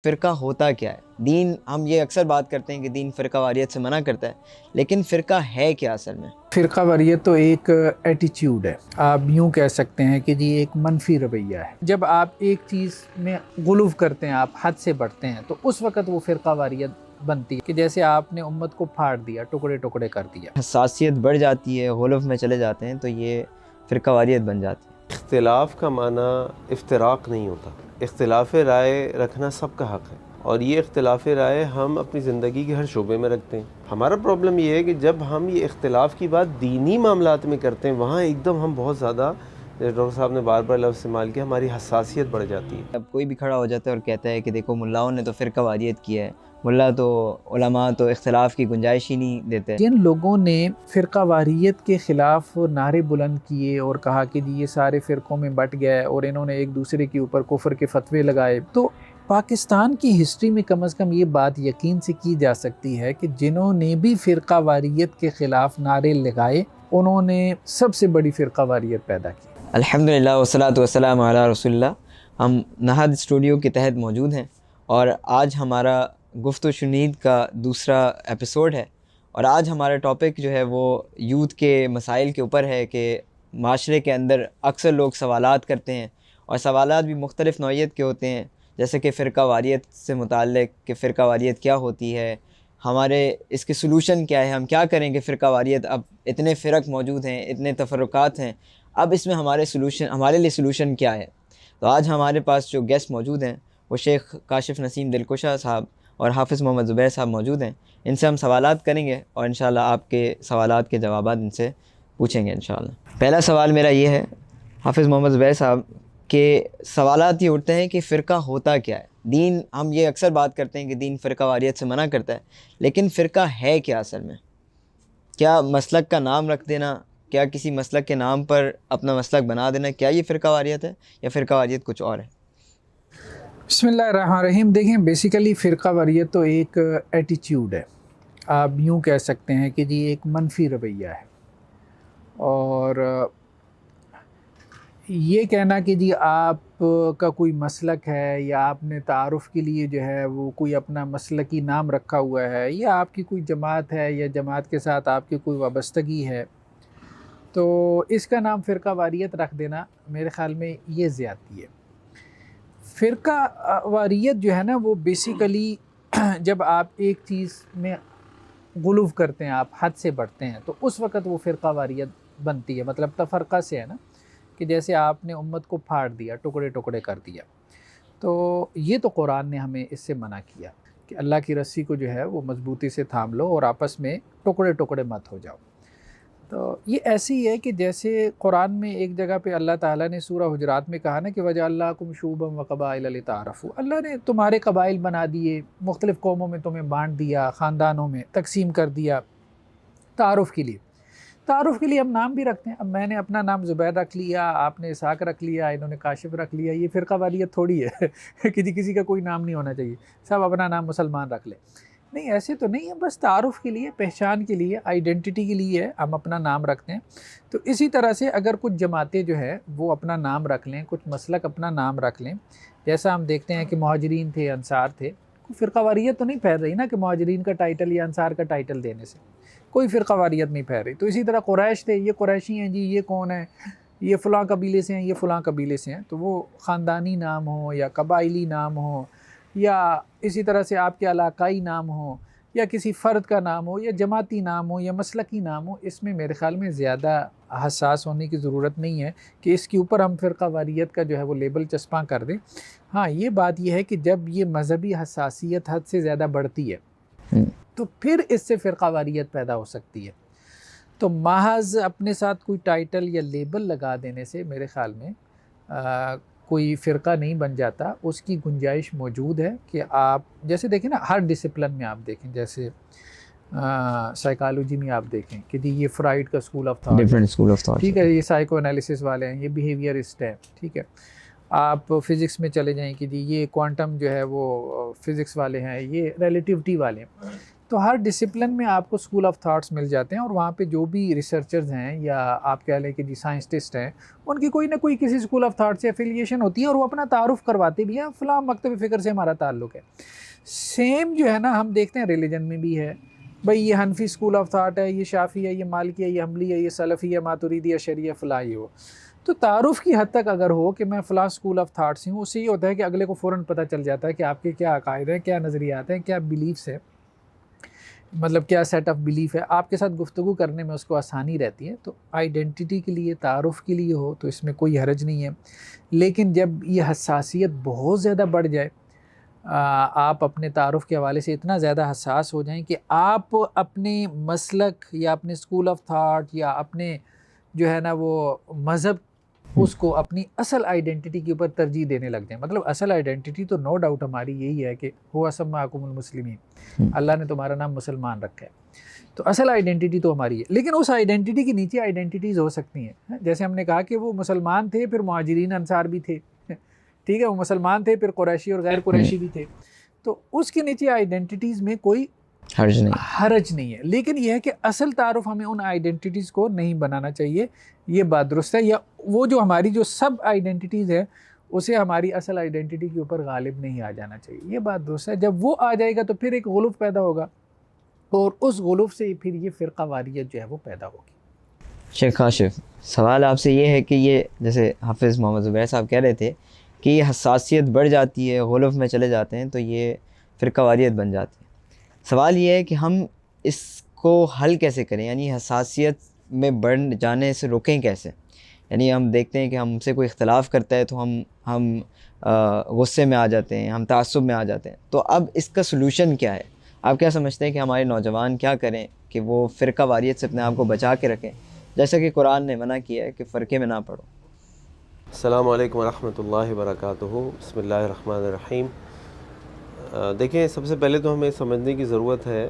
فرقہ ہوتا کیا ہے؟ دین، ہم یہ اکثر بات کرتے ہیں کہ دین فرقہ واریت سے منع کرتا ہے، لیکن فرقہ ہے کیا اصل میں؟ فرقہ واریت تو ایک ایٹیچیوڈ ہے، آپ یوں کہہ سکتے ہیں کہ جی ایک منفی رویہ ہے۔ جب آپ ایک چیز میں غلو کرتے ہیں، آپ حد سے بڑھتے ہیں، تو اس وقت وہ فرقہ واریت بنتی ہے کہ جیسے آپ نے امت کو پھاڑ دیا، ٹکڑے ٹکڑے کر دیا، حساسیت بڑھ جاتی ہے، غلو میں چلے جاتے ہیں تو یہ فرقہ واریت بن جاتی ہے۔ اختلاف کا معنی افتراق نہیں ہوتا، اختلاف رائے رکھنا سب کا حق ہے، اور یہ اختلاف رائے ہم اپنی زندگی کے ہر شعبے میں رکھتے ہیں۔ ہمارا پرابلم یہ ہے کہ جب ہم یہ اختلاف کی بات دینی معاملات میں کرتے ہیں، وہاں ایک دم ہم بہت زیادہ، ڈاکٹر صاحب نے بار بار لفظ استعمال کیا، ہماری حساسیت بڑھ جاتی ہے۔ اب کوئی بھی کھڑا ہو جاتا ہے اور کہتا ہے کہ دیکھو ملاؤں نے تو فرقہ واریت کی ہے، ملا تو علماء تو اختلاف کی گنجائش ہی نہیں دیتے۔ جن لوگوں نے فرقہ واریت کے خلاف نعرے بلند کیے اور کہا کہ جی یہ سارے فرقوں میں بٹ گئے اور انہوں نے ایک دوسرے کے اوپر کفر کے فتوے لگائے، تو پاکستان کی ہسٹری میں کم از کم یہ بات یقین سے کی جا سکتی ہے کہ جنہوں نے بھی فرقہ واریت کے خلاف نعرے لگائے، انہوں نے سب سے بڑی فرقہ واریت پیدا کی۔ الحمدللہ والصلاۃ والسلام علی رسول اللہ۔ ہم نہاد اسٹوڈیو کے تحت موجود ہیں اور آج ہمارا گفت و شنید کا دوسرا ایپیسوڈ ہے، اور آج ہمارا ٹاپک جو ہے وہ یوتھ کے مسائل کے اوپر ہے کہ معاشرے کے اندر اکثر لوگ سوالات کرتے ہیں، اور سوالات بھی مختلف نوعیت کے ہوتے ہیں، جیسے کہ فرقہ واریت سے متعلق کہ فرقہ واریت کیا ہوتی ہے، ہمارے اس کے سلوشن کیا ہے، ہم کیا کریں کہ فرقہ واریت، اب اتنے فرق موجود ہیں، اتنے تفرقات ہیں، اب اس میں ہمارے لیے سلوشن کیا ہے۔ تو آج ہمارے پاس جو گیسٹ موجود ہیں وہ شیخ کاشف نسیم دلکشا صاحب اور حافظ محمد زبیر صاحب موجود ہیں۔ ان سے ہم سوالات کریں گے اور انشاءاللہ آپ کے سوالات کے جوابات ان سے پوچھیں گے انشاءاللہ۔ پہلا سوال میرا یہ ہے حافظ محمد زبیر صاحب، کہ سوالات یہ اٹھتے ہیں کہ فرقہ ہوتا کیا ہے؟ دین، ہم یہ اکثر بات کرتے ہیں کہ دین فرقہ واریت سے منع کرتا ہے، لیکن فرقہ ہے کیا اصل میں؟ کیا مسلک کا نام رکھ دینا، کیا کسی مسلک کے نام پر اپنا مسلک بنا دینا، کیا یہ فرقہ واریت ہے یا فرقہ واریت کچھ اور ہے؟ بسم اللہ الرحمن الرحیم۔ دیکھیں، بیسیکلی فرقہ واریت تو ایک ایٹیچیوڈ ہے، آپ یوں کہہ سکتے ہیں کہ جی ایک منفی رویہ ہے، اور یہ کہنا کہ جی آپ کا کوئی مسلک ہے یا آپ نے تعارف کے لیے جو ہے وہ کوئی اپنا مسلکی نام رکھا ہوا ہے، یا آپ کی کوئی جماعت ہے یا جماعت کے ساتھ آپ کی کوئی وابستگی ہے، تو اس کا نام فرقہ واریت رکھ دینا میرے خیال میں یہ زیادتی ہے۔ فرقہ واریت جو ہے نا، وہ بیسیکلی جب آپ ایک چیز میں غلو کرتے ہیں، آپ حد سے بڑھتے ہیں، تو اس وقت وہ فرقہ واریت بنتی ہے۔ مطلب تفرقہ سے ہے نا، کہ جیسے آپ نے امت کو پھاڑ دیا، ٹکڑے ٹکڑے کر دیا، تو یہ تو قرآن نے ہمیں اس سے منع کیا کہ اللہ کی رسی کو جو ہے وہ مضبوطی سے تھام لو اور آپس میں ٹکڑے ٹکڑے مت ہو جاؤ۔ تو یہ ایسی ہے کہ جیسے قرآن میں ایک جگہ پہ اللہ تعالیٰ نے سورہ حجرات میں کہا نا کہ وَجَعَلْنَاكُمْ شُعُوبًا وَقَبَائِلَ لِتَعَارَفُوا، اللہ نے تمہارے قبائل بنا دیے، مختلف قوموں میں تمہیں بانٹ دیا، خاندانوں میں تقسیم کر دیا تعارف کے لیے۔ تعارف کے لیے ہم نام بھی رکھتے ہیں، اب میں نے اپنا نام زبیر رکھ لیا، آپ نے اسحاق رکھ لیا، انہوں نے کاشف رکھ لیا، یہ فرقہ واریت تھوڑی ہے کہ کسی کا کوئی نام نہیں ہونا چاہیے، سب اپنا نام مسلمان رکھ لیں۔ نہیں، ایسے تو نہیں ہے، بس تعارف کے لیے، پہچان کے لیے، آئیڈینٹی کے لیے ہم اپنا نام رکھتے ہیں۔ تو اسی طرح سے اگر کچھ جماعتیں جو ہے وہ اپنا نام رکھ لیں، کچھ مسلک اپنا نام رکھ لیں، جیسا ہم دیکھتے ہیں کہ مہاجرین تھے، انصار تھے، کوئی فرقہ واریت تو نہیں پھیل رہی نا کہ مہاجرین کا ٹائٹل یا انصار کا ٹائٹل دینے سے کوئی فرقہ واریت نہیں پھیل رہی۔ تو اسی طرح قریش تھے، یہ قریشی ہیں جی، یہ کون ہے، یہ فلاں قبیلے سے ہیں، یہ فلاں قبیلے سے ہیں، تو وہ خاندانی نام ہو یا قبائلی نام ہو، یا اسی طرح سے آپ کے علاقائی نام ہو، یا کسی فرد کا نام ہو، یا جماعتی نام ہو، یا مسلکی نام ہو، اس میں میرے خیال میں زیادہ حساس ہونے کی ضرورت نہیں ہے کہ اس کے اوپر ہم فرقہ واریت کا جو ہے وہ لیبل چسپاں کر دیں۔ ہاں، یہ بات یہ ہے کہ جب یہ مذہبی حساسیت حد سے زیادہ بڑھتی ہے تو پھر اس سے فرقہ واریت پیدا ہو سکتی ہے۔ تو محض اپنے ساتھ کوئی ٹائٹل یا لیبل لگا دینے سے میرے خیال میں کوئی فرقہ نہیں بن جاتا، اس کی گنجائش موجود ہے کہ آپ جیسے دیکھیں نا، ہر ڈسپلن میں آپ دیکھیں، جیسے سائیکالوجی میں آپ دیکھیں کہ جی یہ فرائڈ کا school of thought, different school of thought, ٹھیک ہے، یہ سائیکو انالیسس والے ہیں، یہ بیہیویئرسٹ ہیں، ٹھیک ہے۔ آپ فزکس میں چلے جائیں کہ جی یہ کوانٹم جو ہے وہ فزکس والے ہیں، یہ ریلیٹیوٹی والے ہیں۔ تو ہر ڈسپلن میں آپ کو اسکول آف تھاٹس مل جاتے ہیں، اور وہاں پہ جو بھی ریسرچرز ہیں یا آپ کہہ لیں کہ جی سائنسٹسٹ ہیں، ان کی کوئی نہ کوئی کسی اسکول آف تھاٹ سے افیلیشن ہوتی ہے، اور وہ اپنا تعارف کرواتے بھی ہیں، فلاں مکتب فکر سے ہمارا تعلق ہے۔ سیم جو ہے نا ہم دیکھتے ہیں ریلیجن میں بھی ہے، بھئی یہ حنفی اسکول آف تھاٹ ہے، یہ شافعی ہے، یہ مالکی ہے، یہ حنبلی ہے، یہ سلفی ہے، ماتریدی ہے، شریعہ فلاں یہ ہو۔ تو تعارف کی حد تک اگر ہو کہ میں فلاں اسکول آف تھاٹ سے ہوں، اس سے یہ ہوتا ہے کہ اگلے کو فوراً پتہ چل جاتا ہے کہ آپ کے کیا عقائد ہیں، کیا نظریات ہیں، کیا بلیفس ہیں، مطلب کیا سیٹ آف بلیف ہے، آپ کے ساتھ گفتگو کرنے میں اس کو آسانی رہتی ہے۔ تو آئیڈینٹی کے لیے، تعارف کے لیے ہو تو اس میں کوئی حرج نہیں ہے، لیکن جب یہ حساسیت بہت زیادہ بڑھ جائے، آپ اپنے تعارف کے حوالے سے اتنا زیادہ حساس ہو جائیں کہ آپ اپنے مسلک یا اپنے اسکول آف تھاٹ یا اپنے جو ہے نا وہ مذہب، اس کو اپنی اصل آئیڈینٹی کے اوپر ترجیح دینے لگ جائیں۔ مطلب اصل آئیڈینٹی تو نو ڈاؤٹ ہماری یہی ہے کہ ہوا سماکم المسلمین، اللہ نے تمہارا نام مسلمان رکھا ہے، تو اصل آئیڈینٹی تو ہماری ہے۔ لیکن اس آئیڈینٹی کے نیچے آئیڈینٹیز ہو سکتی ہیں، جیسے ہم نے کہا کہ وہ مسلمان تھے، پھر مہاجرین انصار بھی تھے، ٹھیک ہے، وہ مسلمان تھے، پھر قریشی اور غیر قریشی بھی تھے، تو اس کے نیچے آئیڈینٹیز میں کوئی حرج نہیں ہے۔ لیکن یہ ہے کہ اصل تعارف ہمیں ان آئیڈینٹیز کو نہیں بنانا چاہیے، یہ بات درست ہے، یا وہ جو ہماری جو سب آئیڈینٹیز ہے اسے ہماری اصل آئیڈینٹی کے اوپر غالب نہیں آ جانا چاہیے، یہ بات درست ہے۔ جب وہ آ جائے گا تو پھر ایک غلوف پیدا ہوگا، اور اس غلوف سے پھر یہ فرقہ واریت جو ہے وہ پیدا ہوگی۔ شیخ کاشف، سوال آپ سے یہ ہے کہ یہ جیسے حافظ محمد زبیر صاحب کہہ رہے تھے کہ یہ حساسیت بڑھ جاتی ہے، غلوف میں چلے جاتے ہیں تو یہ فرقہ واریت بن جاتی ہے۔ سوال یہ ہے کہ ہم اس کو حل کیسے کریں، یعنی حساسیت میں بڑھ جانے سے روکیں کیسے؟ یعنی ہم دیکھتے ہیں کہ ہم سے کوئی اختلاف کرتا ہے تو ہم غصے میں آ جاتے ہیں، ہم تعصب میں آ جاتے ہیں، تو اب اس کا سلوشن کیا ہے؟ آپ کیا سمجھتے ہیں کہ ہمارے نوجوان کیا کریں کہ وہ فرقہ واریت سے اپنے آپ کو بچا کے رکھیں، جیسا کہ قرآن نے منع کیا ہے کہ فرقے میں نہ پڑھو؟ السلام علیکم ورحمۃ اللہ وبرکاتہ۔ بسم اللہ الرحمن الرحیم۔ دیکھیں، سب سے پہلے تو ہمیں سمجھنے کی ضرورت ہے،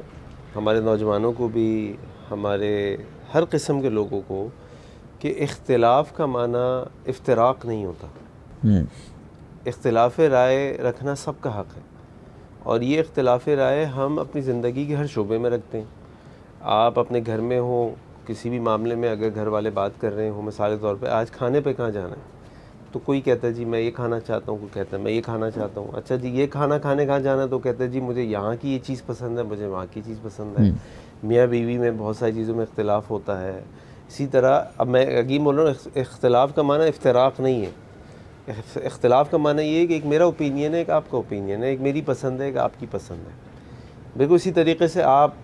ہمارے نوجوانوں کو بھی، ہمارے ہر قسم کے لوگوں کو، کہ اختلاف کا معنی افتراق نہیں ہوتا۔ اختلاف رائے رکھنا سب کا حق ہے، اور یہ اختلاف رائے ہم اپنی زندگی کے ہر شعبے میں رکھتے ہیں۔ آپ اپنے گھر میں ہوں، کسی بھی معاملے میں اگر گھر والے بات کر رہے ہوں، مثال کے طور پہ آج کھانے پہ کہاں جانا ہے، تو کوئی کہتا ہے جی میں یہ کھانا چاہتا ہوں، کوئی کہتا ہے میں یہ کھانا چاہتا ہوں، اچھا جی یہ کھانا کھانے کہاں جانا ہے، تو کہتا ہے جی مجھے یہاں کی یہ چیز پسند ہے، مجھے وہاں کی چیز پسند ہے۔ میاں بیوی میں بہت ساری چیزوں میں اختلاف ہوتا ہے۔ اسی طرح اب میں یقین بول رہا ہوں، اختلاف کا معنی افتراق نہیں ہے۔ اختلاف کا معنی یہ ہے کہ ایک میرا اوپینین ہے، ایک آپ کا اوپینین ہے، ایک میری پسند ہے، ایک آپ کی پسند ہے۔ بالکل اسی طریقے سے آپ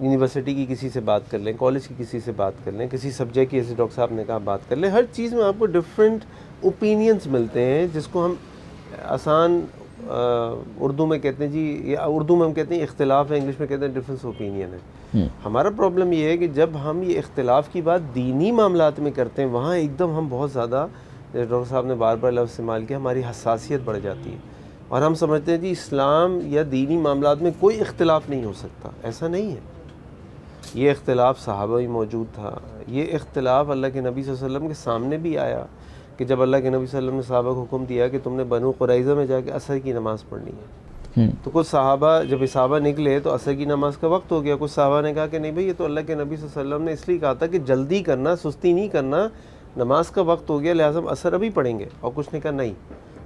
یونیورسٹی کی کسی سے بات کر لیں، کالج کی کسی سے بات کر لیں، کسی سبجیکٹ کی، جیسے ڈاکٹر صاحب نے کہا، بات کر لیں، ہر چیز میں آپ کو ڈفرینٹ اوپینینز ملتے ہیں، جس کو ہم آسان اردو میں کہتے ہیں جی، یا اردو میں ہم کہتے ہیں اختلاف ہے، انگلش میں کہتے ہیں ڈفرینس اوپینین ہے۔ ہمارا پرابلم یہ ہے کہ جب ہم یہ اختلاف کی بات دینی معاملات میں کرتے ہیں، وہاں ایک دم ہم بہت زیادہ، جیسے ڈاکٹر صاحب نے بار بار لفظ استعمال کیا، ہماری حساسیت بڑھ جاتی ہے، اور ہم سمجھتے ہیں جی اسلام یا دینی معاملات میں کوئی اختلاف نہیں ہو سکتا۔ ایسا نہیں ہے، یہ اختلاف صحابہ بھی موجود تھا، یہ اختلاف اللہ کے نبی صلی اللہ علیہ وسلم کے سامنے بھی آیا، کہ جب اللہ کے نبی صلی اللہ علیہ وسلم نے صحابہ کو حکم دیا کہ تم نے بنو قریظہ میں جا کے عصر کی نماز پڑھنی ہے، تو کچھ صحابہ، جب یہ صحابہ نکلے تو عصر کی نماز کا وقت ہو گیا، کچھ صحابہ نے کہا کہ نہیں بھائی، یہ تو اللہ کے نبی صلی اللہ علیہ وسلم نے اس لیے کہا تھا کہ جلدی کرنا، سستی نہیں کرنا، نماز کا وقت ہو گیا، لہٰذا ہم عصر ابھی پڑھیں گے۔ اور کچھ نے کہا نہیں،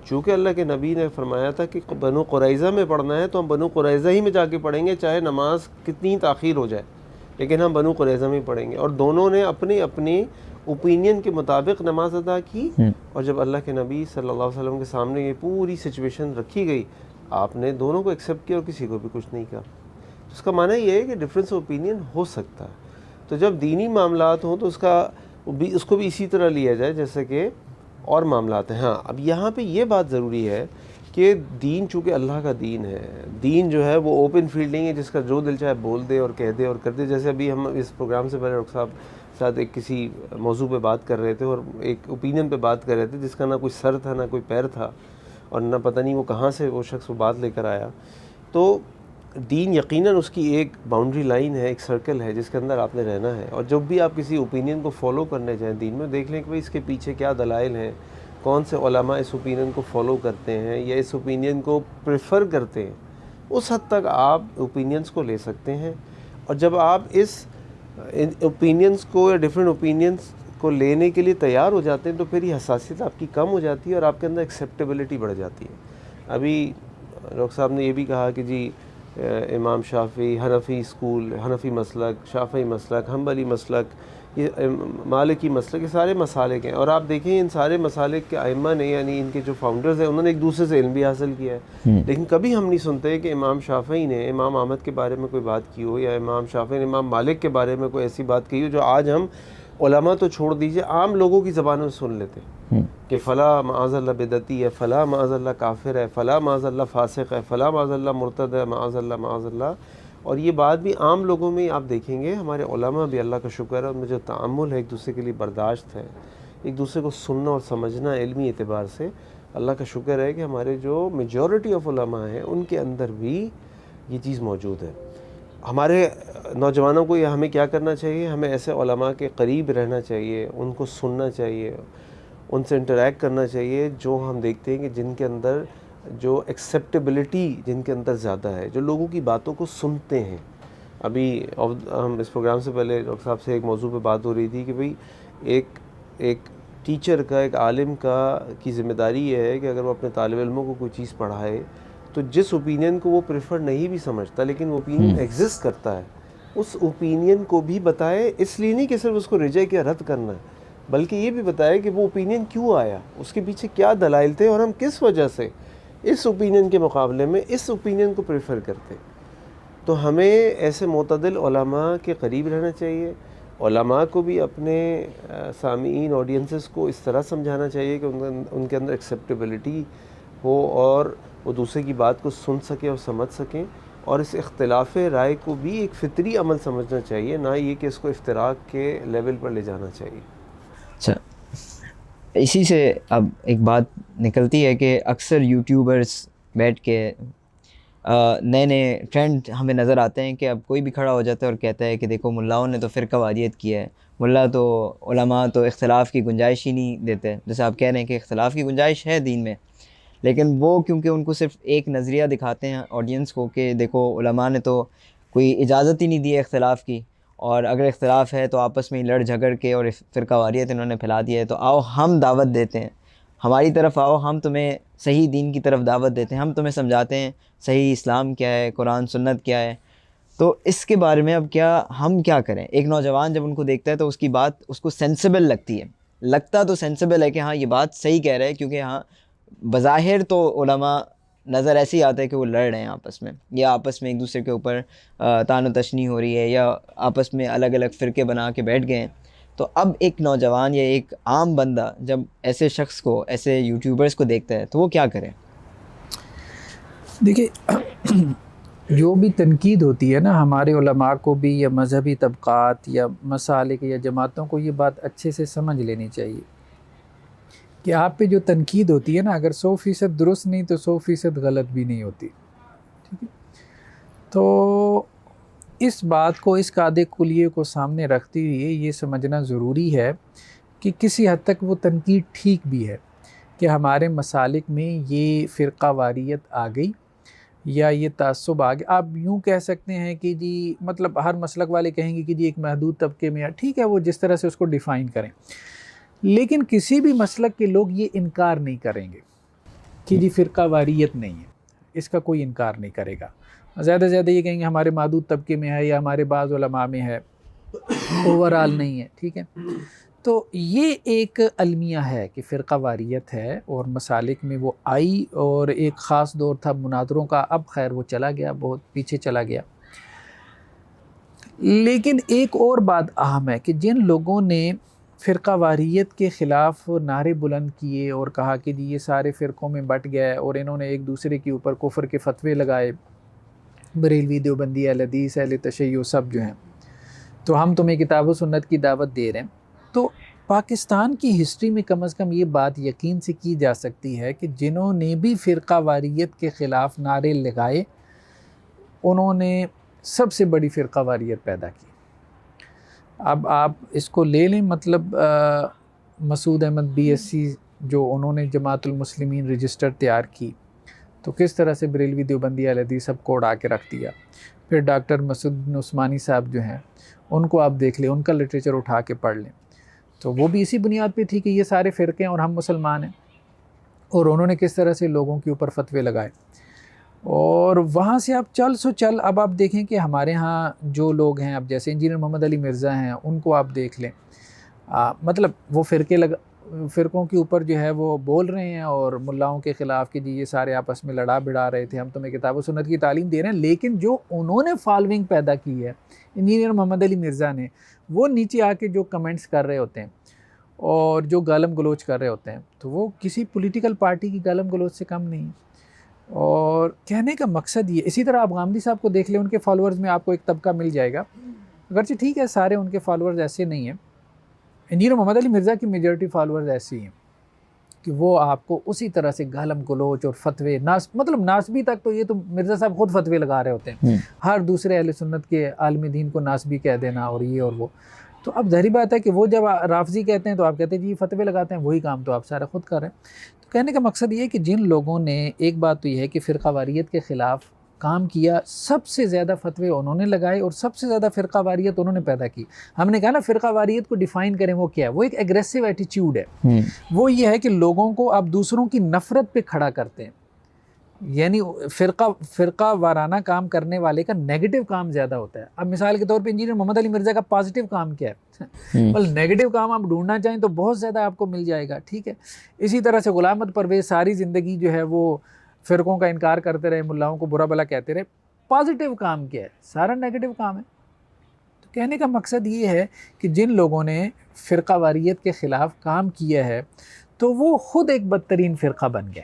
چونکہ اللہ کے نبی نے فرمایا تھا کہ بنو قریظہ میں پڑھنا ہے تو ہم بنو قریظہ ہی میں جا کے پڑھیں گے، چاہے نماز کتنی تاخیر ہو جائے، لیکن ہم بنو قریظہ میں ہی پڑھیں گے۔ اور دونوں نے اپنی اپنی اوپینین کے مطابق نماز ادا کی، اور جب اللہ کے نبی صلی اللہ علیہ وسلم کے سامنے یہ پوری سچویشن رکھی گئی، آپ نے دونوں کو ایکسیپٹ کیا اور کسی کو بھی کچھ نہیں کہا۔ اس کا معنی یہ ہے کہ ڈفرینس اوپینین ہو سکتا ہے، تو جب دینی معاملات ہوں تو اس کو بھی اسی طرح لیا جائے جیسے کہ اور معاملات ہیں۔ ہاں، اب یہاں پہ یہ بات ضروری ہے کہ دین چونکہ اللہ کا دین ہے، دین جو ہے وہ اوپن فیلڈ نہیں ہے جس کا جو دل چاہے بول دے اور کہہ دے اور کر دے۔ جیسے ابھی ہم اس پروگرام سے پہلے ڈاکٹر صاحب ساتھ ایک کسی موضوع پہ بات کر رہے تھے، اور ایک اوپینین پہ بات کر رہے تھے جس کا نہ کوئی سر تھا، نہ کوئی پیر تھا، اور نہ پتہ نہیں وہ کہاں سے وہ شخص وہ بات لے کر آیا۔ تو دین یقیناً اس کی ایک باؤنڈری لائن ہے، ایک سرکل ہے جس کے اندر آپ نے رہنا ہے، اور جب بھی آپ کسی اوپینین کو فالو کرنے جائیں دین میں، دیکھ لیں کہ بھئی اس کے پیچھے کیا دلائل ہیں، کون سے علماء اس اوپینین کو فالو کرتے ہیں یا اس اوپینین کو پریفر کرتے ہیں۔ اس حد تک آپ اوپینینس کو لے سکتے ہیں. اور جب آپ اس اوپینینس کو یا ڈفرینٹ اوپینینس کو لینے کے لیے تیار ہو جاتے ہیں تو پھر یہ حساسیت آپ کی کم ہو جاتی ہے اور آپ کے اندر ایکسیپٹیبلٹی بڑھ جاتی ہے. ابھی ڈاکٹر صاحب نے یہ بھی کہا کہ جی امام شافعی، حنفی اسکول، حنفی مسلک، شافعی مسلک، حنبلی مسلک، یہ مالکی مسلک، یہ سارے مسالک ہیں. اور آپ دیکھیں ان سارے مسالک کے ائمہ نے، یعنی ان کے جو فاؤنڈرز ہیں، انہوں نے ایک دوسرے سے علم بھی حاصل کیا ہے. لیکن کبھی ہم نہیں سنتے کہ امام شافعی نے امام احمد کے بارے میں کوئی بات کی ہو، یا امام شافعی نے امام مالک کے بارے میں کوئی ایسی بات کی ہو جو آج ہم علماء تو چھوڑ دیجئے عام لوگوں کی زبانوں میں سن لیتے کہ فلاں معاذ اللہ بدعتی ہے، فلاں معاذ اللہ کافر ہے، فلاں معاذ اللہ فاسق ہے، فلاں معاذ اللہ مرتد ہے، معاذ اللہ معاذ اللہ. اور یہ بات بھی عام لوگوں میں آپ دیکھیں گے. ہمارے علماء بھی اللہ کا شکر ہے، ان میں جو تعامل ہے، ایک دوسرے کے لیے برداشت ہے، ایک دوسرے کو سننا اور سمجھنا علمی اعتبار سے، اللہ کا شکر ہے کہ ہمارے جو میجورٹی آف علماء ہیں ان کے اندر بھی یہ چیز موجود ہے. ہمارے نوجوانوں کو یہ ہمیں کیا کرنا چاہیے؟ ہمیں ایسے علماء کے قریب رہنا چاہیے، ان کو سننا چاہیے، ان سے انٹریکٹ کرنا چاہیے، جو ہم دیکھتے ہیں کہ جن کے اندر جو ایکسیپٹیبلٹی جن کے اندر زیادہ ہے، جو لوگوں کی باتوں کو سنتے ہیں. ابھی ہم اس پروگرام سے پہلے ڈاکٹر صاحب سے ایک موضوع پہ بات ہو رہی تھی کہ بھئی ایک ٹیچر کا، ایک عالم کی ذمہ داری یہ ہے کہ اگر وہ اپنے طالب علموں کو کوئی چیز پڑھائے تو جس اوپینین کو وہ پریفر نہیں بھی سمجھتا لیکن وہ اوپینین ایگزسٹ کرتا ہے، اس اوپینین کو بھی بتائے. اس لیے نہیں کہ صرف اس کو ریجیکٹ یا رد کرنا ہے، بلکہ یہ بھی بتائے کہ وہ اوپینین کیوں آیا، اس کے پیچھے کیا دلائل تھے، اور ہم کس وجہ سے اس اوپینین کے مقابلے میں اس اوپینین کو پریفر کرتے. تو ہمیں ایسے معتدل علماء کے قریب رہنا چاہیے. علماء کو بھی اپنے سامعین، آڈینسز کو اس طرح سمجھانا چاہیے کہ ان کے اندر ایکسیپٹیبلٹی ہو اور وہ دوسرے کی بات کو سن سکیں اور سمجھ سکیں. اور اس اختلاف رائے کو بھی ایک فطری عمل سمجھنا چاہیے، نہ یہ کہ اس کو افتراق کے لیول پر لے جانا چاہیے. اچھا، اسی سے اب ایک بات نکلتی ہے کہ اکثر یوٹیوبرز بیٹھ کے نئے نئے ٹرینڈ ہمیں نظر آتے ہیں کہ اب کوئی بھی کھڑا ہو جاتا ہے اور کہتا ہے کہ دیکھو ملاؤں نے تو فرقہ واریت کیا ہے، ملا تو علماء تو اختلاف کی گنجائش ہی نہیں دیتے. جیسے آپ کہہ رہے ہیں کہ اختلاف کی گنجائش ہے دین میں، لیکن وہ کیونکہ ان کو صرف ایک نظریہ دکھاتے ہیں آڈینس کو کہ دیکھو علماء نے تو کوئی اجازت ہی نہیں دی ہے اختلاف کی، اور اگر اختلاف ہے تو آپس میں لڑ جھگڑ کے اور فرقہ واریت انہوں نے پھیلا دیا ہے، تو آؤ ہم دعوت دیتے ہیں، ہماری طرف آؤ، ہم تمہیں صحیح دین کی طرف دعوت دیتے ہیں، ہم تمہیں سمجھاتے ہیں صحیح اسلام کیا ہے، قرآن سنت کیا ہے. تو اس کے بارے میں اب ہم کیا کریں؟ ایک نوجوان جب ان کو دیکھتا ہے تو اس کی بات اس کو سینسیبل لگتی ہے، لگتا تو سینسیبل ہے کہ ہاں یہ بات صحیح کہہ رہے ہیں، کیونکہ ہاں بظاہر تو علماء نظر ایسے ہی آتا ہے کہ وہ لڑ رہے ہیں آپس میں، یا آپس میں ایک دوسرے کے اوپر طعن و تشنیع ہو رہی ہے، یا آپس میں الگ الگ فرقے بنا کے بیٹھ گئے ہیں. تو اب ایک نوجوان یا ایک عام بندہ جب ایسے شخص کو، ایسے یوٹیوبرز کو دیکھتا ہے تو وہ کیا کرے؟ دیکھیے، جو بھی تنقید ہوتی ہے نا ہمارے علماء کو بھی، یا مذہبی طبقات یا مسالک یا جماعتوں کو، یہ بات اچھے سے سمجھ لینی چاہیے کہ آپ پہ جو تنقید ہوتی ہے نا، اگر 100% درست نہیں تو 100% غلط بھی نہیں ہوتی. ٹھیک ہے، تو اس بات کو، اس قاعدے کلیے کو سامنے رکھتے ہوئے یہ سمجھنا ضروری ہے کہ کسی حد تک وہ تنقید ٹھیک بھی ہے کہ ہمارے مسالک میں یہ فرقہ واریت آ گئی یا یہ تعصب آ گیا. آپ یوں کہہ سکتے ہیں کہ جی مطلب ہر مسلک والے کہیں گے کہ جی ایک محدود طبقے میں، ٹھیک ہے وہ جس طرح سے اس کو ڈیفائن کریں، لیکن کسی بھی مسلک کے لوگ یہ انکار نہیں کریں گے کہ جی فرقہ واریت نہیں ہے، اس کا کوئی انکار نہیں کرے گا. زیادہ سے زیادہ یہ کہیں گے ہمارے محدود طبقے میں ہے یا ہمارے بعض علماء میں ہے، اوورال نہیں ہے. ٹھیک ہے، تو یہ ایک المیہ ہے کہ فرقہ واریت ہے اور مسالک میں وہ آئی، اور ایک خاص دور تھا مناظروں کا، اب خیر وہ چلا گیا، بہت پیچھے چلا گیا. لیکن ایک اور بات اہم ہے کہ جن لوگوں نے فرقہ واریت کے خلاف نعرے بلند کیے اور کہا کہ جی یہ سارے فرقوں میں بٹ گئے، اور انہوں نے ایک دوسرے کے اوپر کفر کے فتوے لگائے، بریلوی، دیوبندی، اہل حدیث، اہل تشیع سب جو ہیں، تو ہم تمہیں کتاب و سنت کی دعوت دے رہے ہیں. تو پاکستان کی ہسٹری میں کم از کم یہ بات یقین سے کی جا سکتی ہے کہ جنہوں نے بھی فرقہ واریت کے خلاف نعرے لگائے، انہوں نے سب سے بڑی فرقہ واریت پیدا کی. اب آپ اس کو لے لیں، مطلب مسعود احمد BSc جو انہوں نے جماعت المسلمین رجسٹر تیار کی، تو کس طرح سے بریلوی دیوبندی اہل حدیث سب کو اڑا کے رکھ دیا. پھر ڈاکٹر مسعود عثمانی صاحب جو ہیں ان کو آپ دیکھ لیں, ان کا لٹریچر اٹھا کے پڑھ لیں, تو وہ بھی اسی بنیاد پہ تھی کہ یہ سارے فرقے ہیں اور ہم مسلمان ہیں, اور انہوں نے کس طرح سے لوگوں کے اوپر فتوے لگائے. اور وہاں سے آپ چل اب آپ دیکھیں کہ ہمارے ہاں جو لوگ ہیں, اب جیسے انجینئر محمد علی مرزا ہیں, ان کو آپ دیکھ لیں, مطلب وہ فرقوں کے اوپر جو ہے وہ بول رہے ہیں اور ملاؤں کے خلاف کہ جی یہ سارے آپس میں لڑا بڑھا رہے تھے, ہم تمہیں کتاب و سنت کی تعلیم دے رہے ہیں. لیکن جو انہوں نے فالوئنگ پیدا کی ہے انجینئر محمد علی مرزا نے, وہ نیچے آ کے جو کمنٹس کر رہے ہوتے ہیں اور جو گالم گلوچ کر رہے ہوتے ہیں, تو وہ کسی پولیٹیکل پارٹی کی گالم گلوچ سے کم نہیں. اور کہنے کا مقصد یہ, اسی طرح آپ غامدی صاحب کو دیکھ لیں, ان کے فالورز میں آپ کو ایک طبقہ مل جائے گا, اگرچہ ٹھیک ہے سارے ان کے فالورز ایسے نہیں ہیں. انجینئر محمد علی مرزا کی میجورٹی فالورز ایسی ہیں کہ وہ آپ کو اسی طرح سے گالم گلوچ اور فتوے مطلب ناسبی تک, تو یہ تو مرزا صاحب خود فتوے لگا رہے ہوتے ہیں, ہر دوسرے اہل سنت کے عالم دین کو ناسبی کہہ دینا اور یہ اور وہ. تو اب ظاہری بات ہے کہ وہ جب رافضی کہتے ہیں تو آپ کہتے ہیں جی فتوے لگاتے ہیں, وہی کام تو آپ سارے خود کر رہے ہیں. تو کہنے کا مقصد یہ ہے کہ جن لوگوں نے, ایک بات تو یہ ہے کہ فرقہ واریت کے خلاف کام کیا, سب سے زیادہ فتوے انہوں نے لگائے اور سب سے زیادہ فرقہ واریت انہوں نے پیدا کی. ہم نے کہا نا فرقہ واریت کو ڈیفائن کریں, وہ کیا ہے؟ وہ ایک ایگریسو ایٹیچیوڈ ہے. وہ یہ ہے کہ لوگوں کو آپ دوسروں کی نفرت پہ کھڑا کرتے ہیں, یعنی فرقہ وارانہ کام کرنے والے کا نیگیٹو کام زیادہ ہوتا ہے. اب مثال کے طور پہ انجینئر محمد علی مرزا کا پازیٹیو کام کیا ہے؟ بل نیگیٹو کام آپ ڈھونڈنا چاہیں تو بہت زیادہ آپ کو مل جائے گا, ٹھیک ہے. اسی طرح سے غلام احمد پرویز ساری زندگی جو ہے وہ فرقوں کا انکار کرتے رہے, ملاؤں کو برا بھلا کہتے رہے. پازیٹیو کام کیا ہے؟ سارا نیگیٹو کام ہے. تو کہنے کا مقصد یہ ہے کہ جن لوگوں نے فرقہ واریت کے خلاف کام کیا ہے تو وہ خود ایک بدترین فرقہ بن گئے,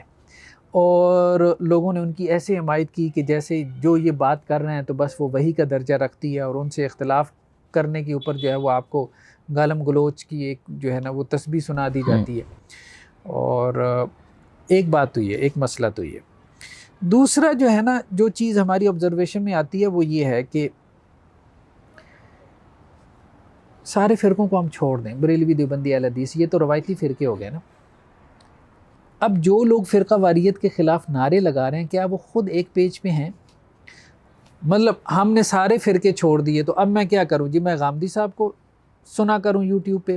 اور لوگوں نے ان کی ایسے حمایت کی کہ جیسے جو یہ بات کر رہے ہیں تو بس وہ وہی کا درجہ رکھتی ہے, اور ان سے اختلاف کرنے کے اوپر جو ہے وہ آپ کو گالم گلوچ کی ایک جو ہے نا وہ تسبیح سنا دی جاتی ہے. اور ایک بات تو یہ, ایک مسئلہ تو یہ. دوسرا جو ہے نا جو چیز ہماری آبزرویشن میں آتی ہے وہ یہ ہے کہ سارے فرقوں کو ہم چھوڑ دیں, بریلوی دیوبندی اہل حدیث یہ تو روایتی فرقے ہو گئے نا. اب جو لوگ فرقہ واریت کے خلاف نعرے لگا رہے ہیں, کیا وہ خود ایک پیج پہ ہیں؟ مطلب ہم نے سارے فرقے چھوڑ دیے تو اب میں کیا کروں جی, میں غامدی صاحب کو سنا کروں یوٹیوب پہ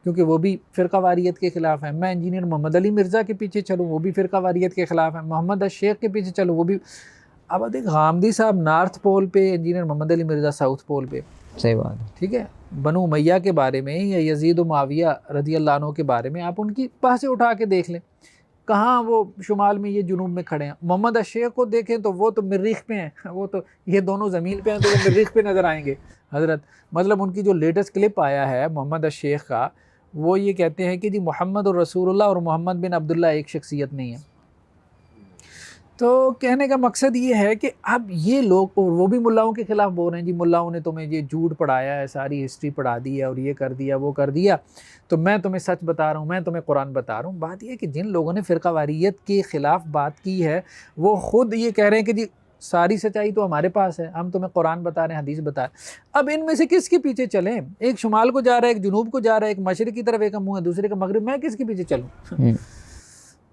کیونکہ وہ بھی فرقہ واریت کے خلاف ہیں, میں انجینئر محمد علی مرزا کے پیچھے چلوں وہ بھی فرقہ واریت کے خلاف ہیں, محمد الشیخ کے پیچھے چلوں وہ بھی. اب دیکھ غامدی صاحب نارتھ پول پہ, انجینئر محمد علی مرزا ساؤتھ پول پہ. صحیح بات ہے, ٹھیک ہے. بنو امیہ کے بارے میں یا یزید و معاویہ رضی اللہ عنہ کے بارے میں آپ ان کی بحثیں اٹھا کے دیکھ لیں, کہاں وہ شمال میں یہ جنوب میں کھڑے ہیں. محمد الشیخ کو دیکھیں تو وہ تو مریخ پہ ہیں, وہ تو یہ دونوں زمین پہ ہیں تو وہ مریخ پہ نظر آئیں گے حضرت. مطلب ان کی جو لیٹسٹ کلپ آیا ہے محمد الشیخ کا, وہ یہ کہتے ہیں کہ جی محمد الرسول اللہ اور محمد بن عبداللہ ایک شخصیت نہیں ہے. تو کہنے کا مقصد یہ ہے کہ اب یہ لوگ, اور وہ بھی ملاؤں کے خلاف بول رہے ہیں جی ملاؤں نے تمہیں یہ جھوٹ پڑھایا ہے, ساری ہسٹری پڑھا دی ہے اور یہ کر دیا وہ کر دیا, تو میں تمہیں سچ بتا رہا ہوں, میں تمہیں قرآن بتا رہا ہوں. بات یہ ہے کہ جن لوگوں نے فرقہ واریت کے خلاف بات کی ہے وہ خود یہ کہہ رہے ہیں کہ جی ساری سچائی تو ہمارے پاس ہے, ہم تمہیں قرآن بتا رہے ہیں, حدیث بتا رہے ہیں. اب ان میں سے کس کے پیچھے چلیں؟ ایک شمال کو جا رہا ہے, ایک جنوب کو جا رہا ہے, ایک مشرق کی طرف ایک کا منہ ہے, دوسرے کا مغرب, میں کس کے پیچھے چلوں؟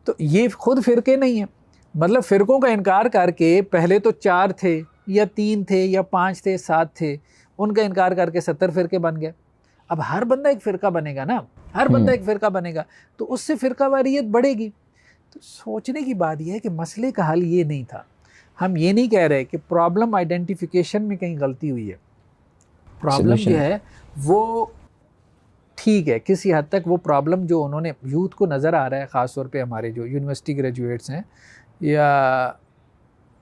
تو یہ خود فرقے نہیں ہیں. مطلب فرقوں کا انکار کر کے پہلے تو 4 تھے یا 3 تھے یا 5 تھے 7 تھے, ان کا انکار کر کے 70 فرقے بن گئے. اب ہر بندہ ایک فرقہ بنے گا نا, ہر بندہ ایک فرقہ بنے گا تو اس سے فرقہ واریت بڑھے گی. تو سوچنے کی بات یہ ہے کہ مسئلے کا حل یہ نہیں تھا. ہم یہ نہیں کہہ رہے کہ پرابلم آئیڈینٹیفیکیشن میں کہیں غلطی ہوئی ہے, پرابلم جو ہے وہ ٹھیک ہے کسی حد تک. وہ پرابلم جو انہوں نے یوتھ کو نظر آ رہا ہے, خاص طور پہ ہمارے جو یونیورسٹی گریجویٹس ہیں یا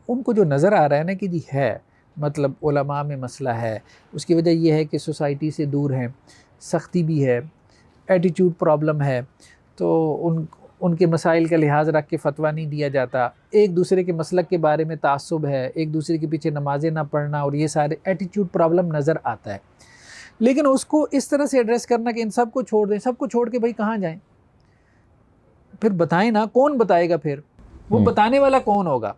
ان کو جو نظر آ رہا ہے نا کہ جی ہے, مطلب علماء میں مسئلہ ہے, اس کی وجہ یہ ہے کہ سوسائٹی سے دور ہیں, سختی بھی ہے, ایٹیچیوڈ پرابلم ہے, تو ان کے مسائل کا لحاظ رکھ کے فتویٰ نہیں دیا جاتا, ایک دوسرے کے مسلک کے بارے میں تعصب ہے, ایک دوسرے کے پیچھے نمازیں نہ پڑھنا, اور یہ سارے ایٹیچیوڈ پرابلم نظر آتا ہے. لیکن اس کو اس طرح سے ایڈریس کرنا کہ ان سب کو چھوڑ دیں, سب کو چھوڑ کے بھائی کہاں جائیں؟ پھر بتائیں نا, کون بتائے گا پھر؟ وہ بتانے والا کون ہوگا؟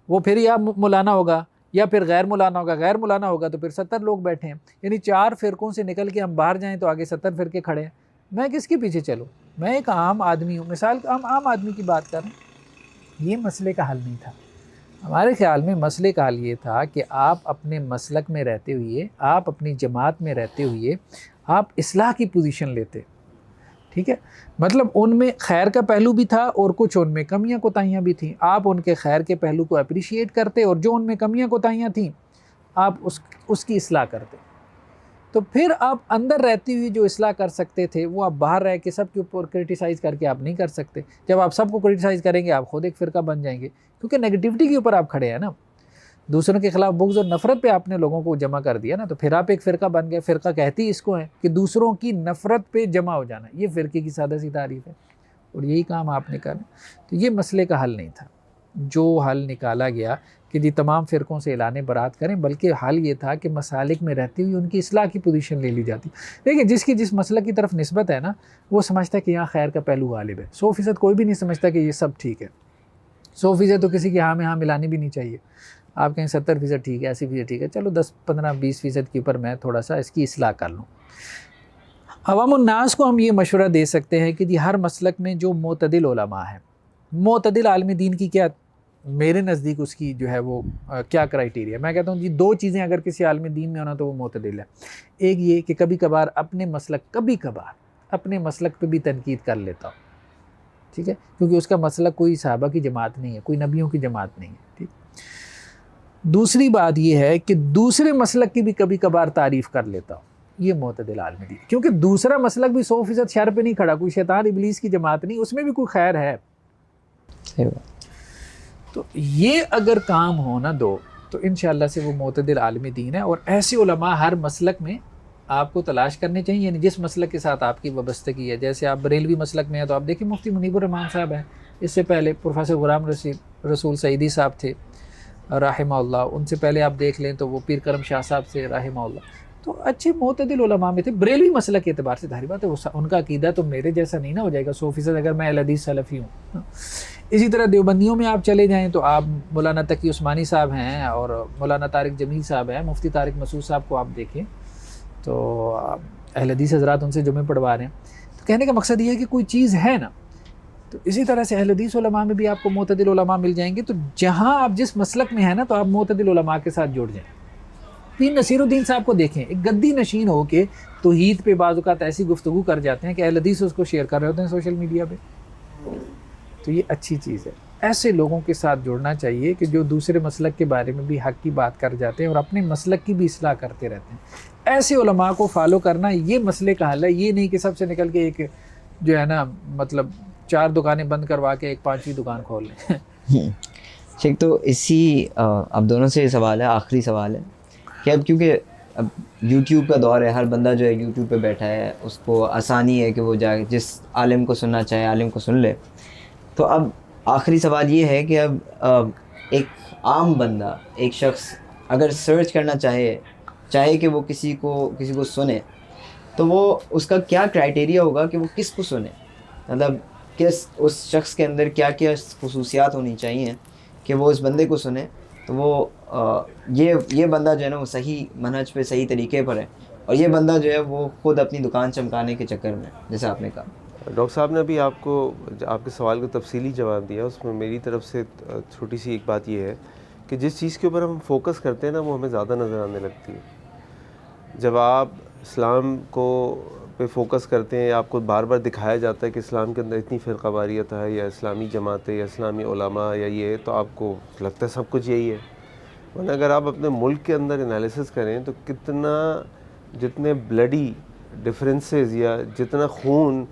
وہ پھر یا مولانا ہوگا یا پھر غیر مولانا ہوگا. غیر مولانا ہوگا تو پھر 70 لوگ بیٹھے ہیں, یعنی 4 فرقوں سے نکل کے ہم باہر جائیں تو آگے 70 فرقے کھڑے ہیں. میں کس کے پیچھے چلوں؟ میں ایک عام آدمی ہوں, مثال عام آدمی کی بات کر رہا ہوں. یہ مسئلے کا حل نہیں تھا. ہمارے خیال میں مسئلے کا حل یہ تھا کہ آپ اپنے مسلک میں رہتے ہوئے، آپ اپنی جماعت میں رہتے ہوئے آپ اصلاح کی پوزیشن لیتے، ٹھیک ہے، مطلب ان میں خیر کا پہلو بھی تھا اور کچھ ان میں کمیاں کوتاہیاں بھی تھیں، آپ ان کے خیر کے پہلو کو اپریشیٹ کرتے اور جو ان میں کمیاں کوتاہیاں تھیں آپ اس کی اصلاح کرتے. تو پھر آپ اندر رہتی ہوئی جو اصلاح کر سکتے تھے وہ آپ باہر رہ کے سب کے اوپر کرٹیسائز کر کے آپ نہیں کر سکتے. جب آپ سب کو کرٹیسائز کریں گے آپ خود ایک فرقہ بن جائیں گے، کیونکہ نیگیٹیوٹی کے اوپر آپ کھڑے ہیں نا، دوسروں کے خلاف بغض اور نفرت پہ آپ نے لوگوں کو جمع کر دیا نا، تو پھر آپ ایک فرقہ بن گئے. فرقہ کہتی اس کو ہے کہ دوسروں کی نفرت پہ جمع ہو جانا، یہ فرقے کی سادہ سی تعریف ہے، اور یہی کام آپ نے کرنا. تو یہ مسئلے کا حل نہیں تھا جو حل نکالا گیا کہ جی تمام فرقوں سے اعلان برات کریں، بلکہ حل یہ تھا کہ مسالک میں رہتی ہوئی ان کی اصلاح کی پوزیشن لے لی جاتی. دیکھیں جس کی جس مسلک کی طرف نسبت ہے نا، وہ سمجھتا ہے کہ یہاں خیر کا پہلو غالب ہے. 100% کوئی بھی نہیں سمجھتا کہ یہ سب ٹھیک ہے. 100% تو کسی کی ہاں میں ہاں ملانی بھی نہیں چاہیے. آپ کہیں 70% ٹھیک ہے، 80% ٹھیک ہے، چلو 10 15 20% کے اوپر میں تھوڑا سا اس کی اصلاح کر لوں. عوام الناس کو ہم یہ مشورہ دے سکتے ہیں کہ جی ہر مسلک میں جو معتدل علماء ہیں، معتدل عالم دین کی کیا میرے نزدیک اس کی جو ہے وہ کیا کرائیٹیریا، میں کہتا ہوں جی 2 چیزیں اگر کسی عالم دین میں ہونا تو وہ معتدل ہے. ایک یہ کہ کبھی کبھار اپنے مسلک پہ بھی تنقید کر لیتا ہو، ٹھیک ہے، کیونکہ اس کا مسلک کوئی صحابہ کی جماعت نہیں ہے، کوئی نبیوں کی جماعت نہیں ہے، ٹھیک. دوسری بات یہ ہے کہ دوسرے مسلک کی بھی کبھی کبھار تعریف کر لیتا ہو، یہ معتدل عالم دین، کیونکہ دوسرا مسلک بھی 100% شر پہ نہیں کھڑا، کوئی شیطان ابلیس کی جماعت نہیں، اس میں بھی کوئی خیر ہے. صحیح بات. تو یہ اگر کام ہونا دو تو انشاءاللہ سے وہ معتدل عالم دین ہے. اور ایسے علماء ہر مسلک میں آپ کو تلاش کرنے چاہیے، یعنی جس مسلک کے ساتھ آپ کی وابستگی ہے. جیسے آپ بریلوی مسلک میں ہیں تو آپ دیکھیں مفتی منیب الرحمان صاحب ہیں، اس سے پہلے پروفیسر غلام رسول سعیدی صاحب تھے رحمہ اللہ، ان سے پہلے آپ دیکھ لیں تو وہ پیر کرم شاہ صاحب سے رحمہ اللہ. تو اچھے معتدل علماء میں تھے بریلوی مسلک کے اعتبار سے. ظاہر بات ہے ان کا عقیدہ تو میرے جیسا نہیں نہ ہو جائے گا 100% اگر میں اہل حدیث سلفی ہوں. اسی طرح دیوبندیوں میں آپ چلے جائیں تو آپ مولانا تقی عثمانی صاحب ہیں اور مولانا طارق جمیل صاحب ہیں، مفتی طارق مسعود صاحب کو آپ دیکھیں تو اہل حدیث حضرات ان سے جمعے پڑھوا رہے ہیں. تو کہنے کا مقصد یہ ہے کہ کوئی چیز ہے نا. تو اسی طرح سے اہل حدیث علماء میں بھی آپ کو معتدل علماء مل جائیں گے. تو جہاں آپ جس مسلک میں ہیں نا تو آپ معتدل علماء کے ساتھ جڑ جائیں. پیر نصیر الدین صاحب کو دیکھیں، ایک گدی نشین ہو کے توحید پہ بعض اوقات ایسی گفتگو کر جاتے ہیں کہ اہل حدیث اس کو شیئر کر رہے ہوتے ہیں سوشل میڈیا پہ. تو یہ اچھی چیز ہے. ایسے لوگوں کے ساتھ جڑنا چاہیے کہ جو دوسرے مسلک کے بارے میں بھی حق کی بات کر جاتے ہیں اور اپنے مسلک کی بھی اصلاح کرتے رہتے ہیں. ایسے علماء کو فالو کرنا یہ مسئلے کا حل ہے. یہ نہیں کہ سب سے نکل کے ایک جو ہے نا مطلب 4 دکانیں بند کروا کے ایک 5ویں دکان کھول لیں. ٹھیک، تو اسی اب دونوں سے سوال ہے، آخری سوال ہے کہ اب کیونکہ اب یوٹیوب کا دور ہے، ہر بندہ جو ہے یوٹیوب پہ بیٹھا ہے، اس کو آسانی ہے کہ وہ جا جس عالم کو سننا چاہے عالم کو سن لے. تو اب آخری سوال یہ ہے کہ اب ایک عام بندہ، ایک شخص اگر سرچ کرنا چاہے کہ وہ کسی کو سنے، تو وہ اس کا کیا کرائٹیریا ہوگا کہ وہ کس کو سنے؟ مطلب اس شخص کے اندر کیا کیا خصوصیات ہونی چاہیے کہ وہ اس بندے کو سنے، تو وہ یہ بندہ جو ہے نا وہ صحیح منہج پہ صحیح طریقے پر ہے، اور یہ بندہ جو ہے وہ خود اپنی دکان چمکانے کے چکر میں، جیسے آپ نے کہا. ڈاکٹر صاحب نے ابھی آپ کے سوال کو تفصیلی جواب دیا. اس میں میری طرف سے چھوٹی سی ایک بات یہ ہے کہ جس چیز کے اوپر ہم فوکس کرتے ہیں نا وہ ہمیں زیادہ نظر آنے لگتی ہے. جب آپ اسلام کو پہ فوکس کرتے ہیں، آپ کو بار بار دکھایا جاتا ہے کہ اسلام کے اندر اتنی فرقہ واریت ہے یا اسلامی جماعتیں یا اسلامی علماء یا یہ، تو آپ کو لگتا ہے سب کچھ یہی ہے. ورنہ اگر آپ اپنے ملک کے اندر انالیسس کریں تو جتنے بلڈی ڈفرینسز یا جتنا خون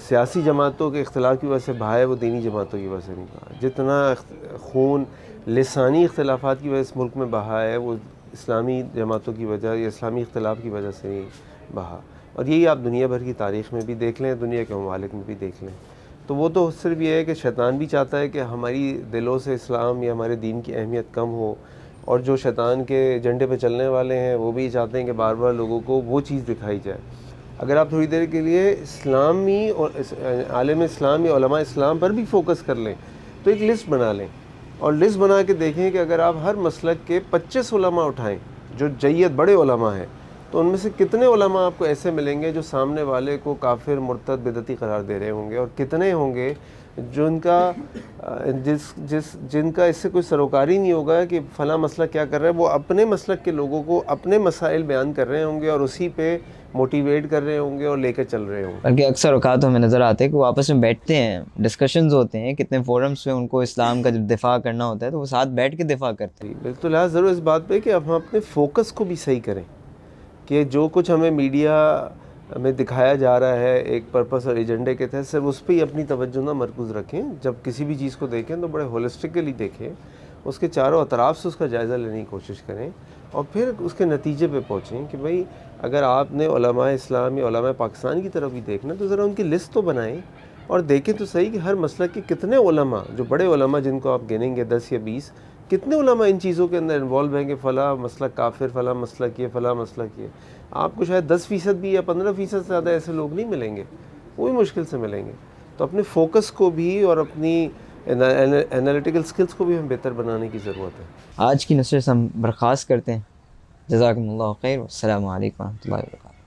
سیاسی جماعتوں کے اختلاف کی وجہ سے بہا ہے وہ دینی جماعتوں کی وجہ سے نہیں بہا. جتنا خون لسانی اختلافات کی وجہ سے ملک میں بہا ہے وہ اسلامی جماعتوں کی وجہ یا اسلامی اختلاف کی وجہ سے نہیں بہا. اور یہی آپ دنیا بھر کی تاریخ میں بھی دیکھ لیں، دنیا کے ممالک میں بھی دیکھ لیں. تو وہ تو صرف یہ ہے کہ شیطان بھی چاہتا ہے کہ ہماری دلوں سے اسلام یا ہمارے دین کی اہمیت کم ہو، اور جو شیطان کے ایجنڈے پہ چلنے والے ہیں وہ بھی چاہتے ہیں کہ بار بار لوگوں کو وہ چیز دکھائی جائے. اگر آپ تھوڑی دیر کے لیے اسلامی اور عالم اسلام یا علماء اسلام پر بھی فوکس کر لیں تو ایک لسٹ بنا لیں، اور لسٹ بنا کے دیکھیں کہ اگر آپ ہر مسلک کے 25 علماء اٹھائیں جو جید بڑے علماء ہیں، تو ان میں سے کتنے علماء آپ کو ایسے ملیں گے جو سامنے والے کو کافر مرتد بدعتی قرار دے رہے ہوں گے، اور کتنے ہوں گے جن کا اس سے کوئی سروکاری نہیں ہوگا کہ فلاں مسلک کیا کر رہا ہے، وہ اپنے مسلک کے لوگوں کو اپنے مسائل بیان کر رہے ہوں گے اور اسی پہ موٹیویٹ کر رہے ہوں گے اور لے کے چل رہے ہوں گے۔ بلکہ اکثر اوقات ہمیں نظر آتے ہیں کہ وہ آپس میں بیٹھتے ہیں، ڈسکشنز ہوتے ہیں، کتنے فورمز پہ ان کو اسلام کا جب دفاع کرنا ہوتا ہے تو وہ ساتھ بیٹھ کے دفاع کرتے ہیں۔ بالکل لحاظ ضرور اس بات پہ کہ اب ہم اپنے فوکس کو بھی صحیح کریں، کہ جو کچھ ہمیں میڈیا میں دکھایا جا رہا ہے ایک پرپس اور ایجنڈے کے تحت، صرف اس پہ ہی اپنی توجہ نہ مرکوز رکھیں۔ جب کسی بھی چیز کو دیکھیں تو بڑے ہولسٹکلی دیکھیں، اس کے چاروں اطراف سے اس کا جائزہ لینے کی کوشش کریں، اور پھر اس کے نتیجے پہ پہنچیں کہ بھئی اگر آپ نے علماء اسلام یا علماء پاکستان کی طرف بھی دیکھنا تو ذرا ان کی لسٹ تو بنائیں اور دیکھیں تو صحیح کہ ہر مسلک کے کتنے علماء، جو بڑے علماء جن کو آپ گنیں گے 10 یا 20، کتنے علماء ان چیزوں کے اندر انوالو ہیں کہ فلاں مسلک کافر، فلاں مسلک یہ، فلاں مسلک یہ۔ آپ کو شاید 10% بھی یا 15% سے زیادہ ایسے لوگ نہیں ملیں گے، وہ بھی مشکل سے ملیں گے۔ تو اپنے فوکس کو بھی اور اپنی انالیٹیکل سکلز کو بھی ہم بہتر بنانے کی ضرورت ہے۔ آج کی نشست ہم برخاست کرتے ہیں۔ جزاکم اللہ خیر، والسلام علیکم ورحمۃ اللہ وبرکاتہ۔